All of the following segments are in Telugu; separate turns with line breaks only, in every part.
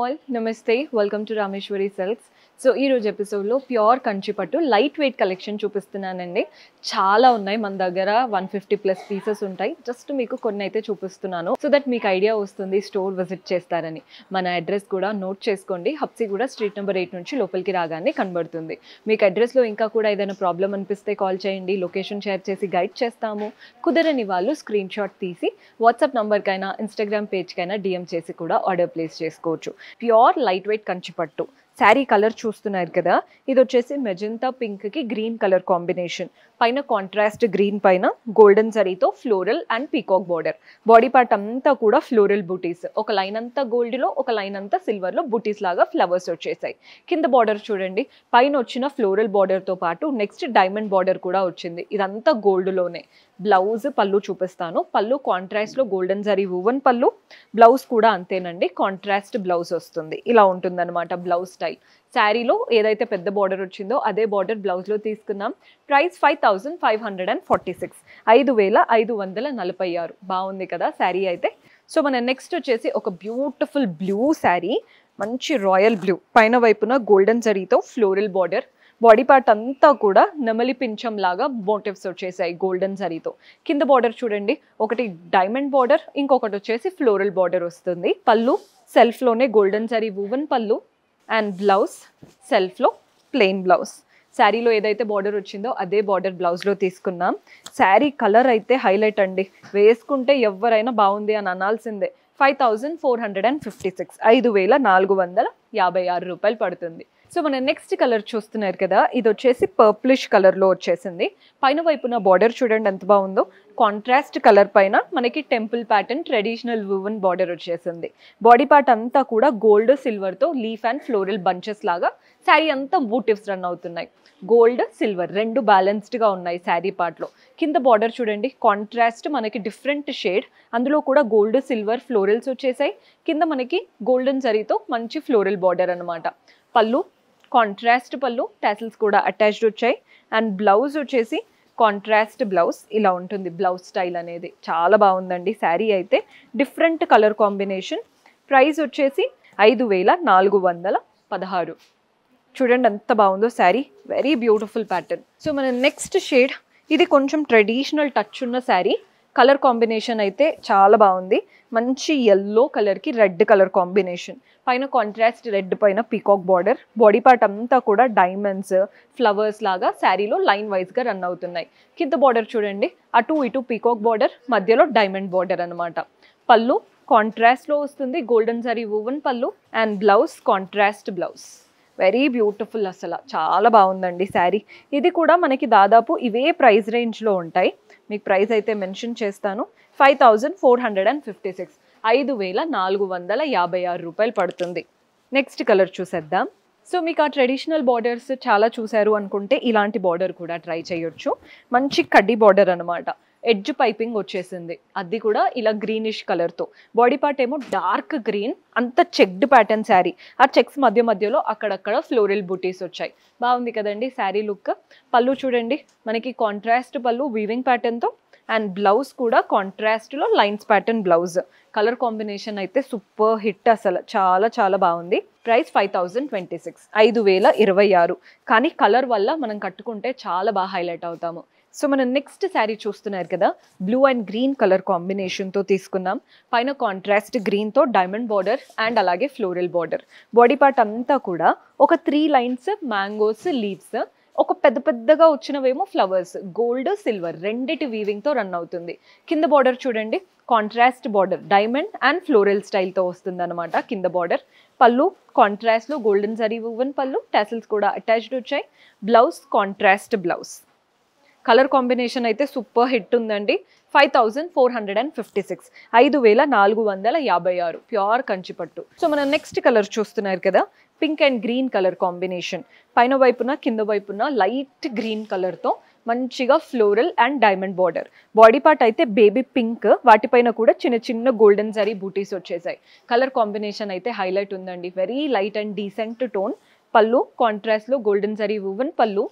all, Namaste, welcome to Rameshwari Silks. So ఈ రోజు ఎపిసోడ్లో ప్యూర్ కంచి పట్టు లైట్ వెయిట్ కలెక్షన్ చూపిస్తున్నానండి. చాలా ఉన్నాయి మన దగ్గర, 150+ పీసెస్ ఉంటాయి. జస్ట్ మీకు కొన్ని అయితే చూపిస్తున్నాను సో దట్ మీకు ఐడియా వస్తుంది స్టోర్ విజిట్ చేస్తారని. మన అడ్రస్ కూడా నోట్ చేసుకోండి. హబ్సిగూడ స్ట్రీట్ నెంబర్ 8 నుంచి లోపలికి రాగానే కనబడుతుంది. మీకు అడ్రస్లో ఇంకా కూడా ఏదైనా ప్రాబ్లం అనిపిస్తే కాల్ చేయండి, లొకేషన్ షేర్ చేసి గైడ్ చేస్తాము. కుదరని వాళ్ళు స్క్రీన్ షాట్ తీసి వాట్సాప్ నంబర్కైనా ఇన్స్టాగ్రామ్ పేజ్కైనా డిఎం చేసి కూడా ఆర్డర్ ప్లేస్ చేసుకోవచ్చు. ప్యూర్ లైట్ వెయిట్ కంచి పట్టు శారీ కలర్ చూస్తున్నారు కదా, ఇది వచ్చేసి మెజెంతా పింక్ కి గ్రీన్ కలర్ కాంబినేషన్. పైన కాంట్రాస్ట్ గ్రీన్ పైన గోల్డెన్ జరీతో floral and peacock border. Body part అంతా కూడా ఫ్లోరల్ బూటీస్, ఒక లైన్ అంతా గోల్డ్ లో, ఒక లైన్ అంతా సిల్వర్ లో బూటీస్ లాగా ఫ్లవర్స్ వచ్చేసాయి. కింద బార్డర్ చూడండి, పైన వచ్చిన ఫ్లోరల్ బార్డర్ తో పాటు నెక్స్ట్ డైమండ్ బార్డర్ కూడా వచ్చింది. ఇదంతా గోల్డ్ లోనే. బ్లౌజ్ పళ్ళు చూపిస్తాను. పళ్ళు కాంట్రాస్ట్ లో గోల్డెన్ జరీ వూవన్ పళ్ళు, బ్లౌజ్ కూడా అంతేనండి, కాంట్రాస్ట్ బ్లౌజ్ వస్తుంది. ఇలా ఉంటుంది అనమాట బ్లౌజ్ స్టైల్. శారీలో ఏదైతే పెద్ద బార్డర్ వచ్చిందో అదే బార్డర్ బ్లౌజ్లో తీసుకున్నాం. ప్రైస్ 5546, 5546. బాగుంది కదా శారీ అయితే. సో మన నెక్స్ట్ వచ్చేసి ఒక బ్యూటిఫుల్ బ్లూ శారీ, మంచి రాయల్ బ్లూ, పైన వైపున గోల్డెన్ జరీతో ఫ్లోరల్ బార్డర్. బాడీ పార్ట్ అంతా కూడా నెమలి పింఛం లాగా మోటివ్స్ వచ్చేసాయి గోల్డెన్ జరీతో. కింద బార్డర్ చూడండి, ఒకటి డైమండ్ బార్డర్, ఇంకొకటి వచ్చేసి ఫ్లోరల్ బార్డర్ వస్తుంది. పళ్ళు సెల్ఫ్లోనే గోల్డెన్ జరీ వూవన్ పళ్ళు అండ్ బ్లౌజ్ సెల్ఫ్లో ప్లెయిన్ బ్లౌజ్. శారీలో ఏదైతే బార్డర్ వచ్చిందో అదే బార్డర్ బ్లౌజ్లో తీసుకున్నాం. శారీ కలర్ అయితే హైలైట్ అండి, వేసుకుంటే ఎవరైనా బాగుంది అని అనాల్సిందే. 5456, 5456 పడుతుంది. సో మన నెక్స్ట్ కలర్ చూస్తున్నారు కదా, ఇది వచ్చేసి పర్ప్లిష్ కలర్లో వచ్చేసింది. పైన వైపున బార్డర్ చూడండి ఎంత బాగుందో. కాంట్రాస్ట్ కలర్ పైన మనకి temple pattern traditional woven border వచ్చేసింది. బాడీ పార్ట్ అంతా కూడా గోల్డ్ సిల్వర్తో లీఫ్ అండ్ ఫ్లోరల్ బంచెస్ లాగా శారీ అంతా బూటివ్స్ రన్ అవుతున్నాయి. గోల్డ్ సిల్వర్ రెండు బ్యాలెన్స్డ్గా ఉన్నాయి శారీ పార్ట్లో. కింద బార్డర్ చూడండి, కాంట్రాస్ట్ మనకి డిఫరెంట్ షేడ్, అందులో కూడా గోల్డ్ సిల్వర్ ఫ్లోరల్స్ వచ్చేసాయి. కింద మనకి గోల్డెన్ జరీతో మంచి ఫ్లోరల్ బార్డర్ అనమాట. పళ్ళు కాంట్రాస్ట్ పళ్ళు, టాసిల్స్ కూడా అటాచ్డ్ వచ్చాయి. అండ్ బ్లౌజ్ వచ్చేసి కాంట్రాస్ట్ బ్లౌజ్. ఇలా ఉంటుంది బ్లౌజ్ స్టైల్ అనేది. చాలా బాగుందండి శారీ అయితే, డిఫరెంట్ కలర్ కాంబినేషన్. ప్రైస్ వచ్చేసి 5416. చూడండి ఎంత బాగుందో sari, very beautiful pattern. So మన నెక్స్ట్ షేడ్, ఇది కొంచెం ట్రెడిషనల్ టచ్ ఉన్న శారీ. కలర్ కాంబినేషన్ అయితే చాలా బాగుంది. మంచి ఎల్లో కలర్కి రెడ్ కలర్ కాంబినేషన్. పైన కాంట్రాస్ట్ రెడ్ పైన పీకాక్ బార్డర్. బాడీ పార్ట్ అంతా కూడా డైమండ్స్ ఫ్లవర్స్ లాగా శారీలో లైన్ వైజ్గా రన్ అవుతున్నాయి. కింద బార్డర్ చూడండి, అటు ఇటు పీకాక్ బార్డర్, మధ్యలో డైమండ్ బార్డర్ అనమాట. పళ్ళు కాంట్రాస్ట్లో వస్తుంది, గోల్డెన్ జరీ వూవన్ పళ్ళు. And blouse contrast blouse. Very beautiful, అసలు చాలా బాగుందండి శారీ. ఇది కూడా మనకి దాదాపు ఇవే ప్రైస్ రేంజ్లో ఉంటాయి. మీకు ప్రైస్ అయితే మెన్షన్ చేస్తాను. 5456, 5456 పడుతుంది. నెక్స్ట్ కలర్ చూసేద్దాం. సో మీకు ఆ ట్రెడిషనల్ బార్డర్స్ చాలా చూసారు అనుకుంటే ఇలాంటి బార్డర్ కూడా ట్రై చేయొచ్చు. మంచి కడ్డీ బార్డర్ అనమాట. ఎడ్జ్ పైపింగ్ వచ్చేసింది, అది కూడా ఇలా గ్రీనిష్ కలర్తో. బాడీ పార్ట్ ఏమో డార్క్ గ్రీన్, అంత చెక్డ్ ప్యాటర్న్ శారీ. ఆ చెక్స్ మధ్య మధ్యలో అక్కడక్కడ ఫ్లోరల్ బూటీస్ వచ్చాయి. బాగుంది కదండి శారీ లుక్. పళ్ళు చూడండి, మనకి కాంట్రాస్ట్ పళ్ళు వీవింగ్ ప్యాటర్న్తో. అండ్ బ్లౌజ్ కూడా కాంట్రాస్ట్లో lines pattern blouse. Colour combination అయితే సూపర్ హిట్, అసలు చాలా చాలా బాగుంది. ప్రైస్ 5026, 5026. కానీ కలర్ వల్ల మనం కట్టుకుంటే చాలా బాగా హైలైట్ అవుతాము. సో మనం నెక్స్ట్ శారీ చూస్తున్నారు కదా, బ్లూ అండ్ గ్రీన్ కలర్ కాంబినేషన్తో తీసుకున్నాం. పైన కాంట్రాస్ట్ గ్రీన్తో డైమండ్ బార్డర్ అండ్ అలాగే ఫ్లోరల్ బార్డర్. బాడీ పార్ట్ అంతా కూడా ఒక 3 లైన్స్ మ్యాంగోస్ లీవ్స్, ఒక పెద్ద పెద్దగా వచ్చినవేమో ఫ్లవర్స్, గోల్డ్ సిల్వర్ రెండిటి వీవింగ్తో రన్ అవుతుంది. కింద బార్డర్ చూడండి, contrast border diamond and floral స్టైల్తో వస్తుంది అనమాట కింద బార్డర్. పళ్ళు కాంట్రాస్ట్లో గోల్డెన్ జరీ వూవన్ పళ్ళు, టాసిల్స్ కూడా అటాచ్డ్ వచ్చాయి. Blouse contrast blouse. Colour combination అయితే సూపర్ హిట్ ఉందండి. 5456, 5456 ప్యూర్ కంచిపట్టు. సో మన నెక్స్ట్ కలర్ చూస్తున్నారు కదా, pink and green colour combination. పైన వైపున కింద వైపున లైట్ గ్రీన్ కలర్తో మంచిగా floral and diamond border. Body part అయితే బేబీ పింక్, వాటిపైన కూడా చిన్న చిన్న గోల్డెన్ జరీ బూటీస్ వచ్చేసాయి. కలర్ కాంబినేషన్ అయితే హైలైట్ ఉందండి, very light and decent tone. పళ్ళు కాంట్రాస్ట్లో గోల్డెన్ జరీ వూవన్ పళ్ళు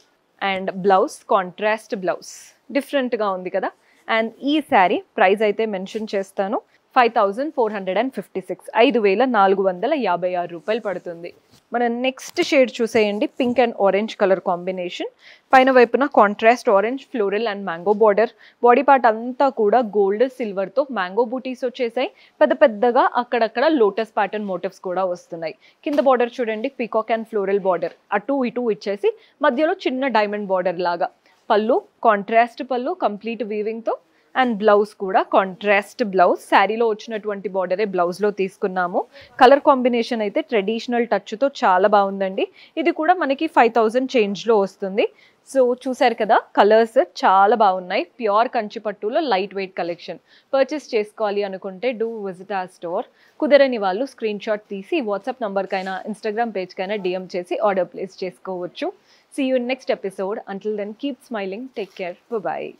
అండ్ బ్లౌజ్ కాంట్రాస్ట్ బ్లౌజ్. డిఫరెంట్గా ఉంది కదా. అండ్ ఈ శారీ ప్రైస్ అయితే మెన్షన్ చేస్తాను. 5456 5456 పడుతుంది. మన నెక్స్ట్ షేడ్ చూసేయండి, pink and orange colour combination. పైన వైపున contrast orange floral and mango border. Body part అంతా కూడా గోల్డ్ సిల్వర్తో మ్యాంగో బూటీస్ వచ్చేసాయి. పెద్ద పెద్దగా అక్కడక్కడ లోటస్ ప్యాటర్న్ మోటివ్స్ కూడా వస్తున్నాయి. కింద బార్డర్ చూడండి, పీకాక్ అండ్ ఫ్లోరల్ బార్డర్ అటు ఇటు ఇచ్చేసి మధ్యలో చిన్న డైమండ్ బార్డర్ లాగా. పళ్ళు కాంట్రాస్ట్ పళ్ళు కంప్లీట్ వీవింగ్తో, అండ్ బ్లౌజ్ కూడా కాంట్రాస్ట్ బ్లౌజ్. శారీలో వచ్చినటువంటి బార్డరే బ్లౌజ్లో తీసుకున్నాము. కలర్ కాంబినేషన్ అయితే ట్రెడిషనల్ టచ్తో చాలా బాగుందండి. ఇది కూడా మనకి 5000 చేంజ్లో వస్తుంది. సో చూసారు కదా, కలర్స్ చాలా బాగున్నాయి. ప్యూర్ కంచిపట్టులో లైట్ వెయిట్ కలెక్షన్. పర్చేస్ చేసుకోవాలి అనుకుంటే డూ విజిట్ ఆ స్టోర్. కుదరని వాళ్ళు స్క్రీన్ షాట్ తీసి వాట్సాప్ నంబర్కైనా ఇన్స్టాగ్రామ్ పేజ్కైనా డిఎం చేసి ఆర్డర్ ప్లేస్ చేసుకోవచ్చు. See you in next episode. Until then, keep smiling. Take care. Bye-bye.